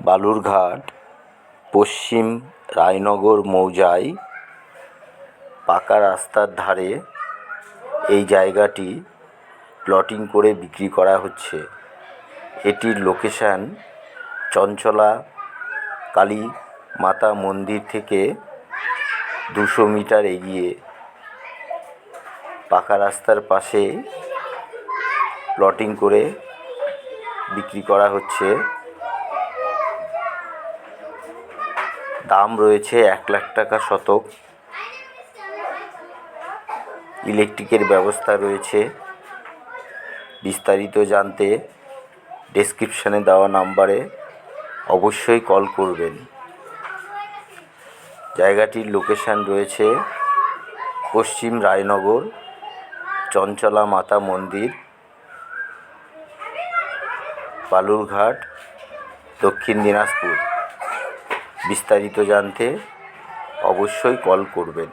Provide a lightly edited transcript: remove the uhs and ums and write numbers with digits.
বালুরঘাট পশ্চিম রায়নগর মৌজায় পাকা রাস্তার ধারে এই জায়গাটি প্লটিং করে বিক্রি করা হচ্ছে। এটির লোকেশান চঞ্চলা কালী মাতা মন্দির থেকে 200 মিটার এগিয়ে। পাকা রাস্তার পাশে প্লটিং করে বিক্রি করা হচ্ছে। দাম রয়েছে 1 লাখ টাকা শতক। ইলেকট্রিকের ব্যবস্থা রয়েছে। বিস্তারিত জানতে ডেসক্রিপশানে দেওয়া নাম্বারে অবশ্যই কল করবেন। জায়গাটির লোকেশান রয়েছে পশ্চিম রায়নগর, চঞ্চলা মাতা মন্দির, বালুরঘাট, দক্ষিণ দিনাজপুর। বিস্তারিত জানতে অবশ্যই কল করবেন।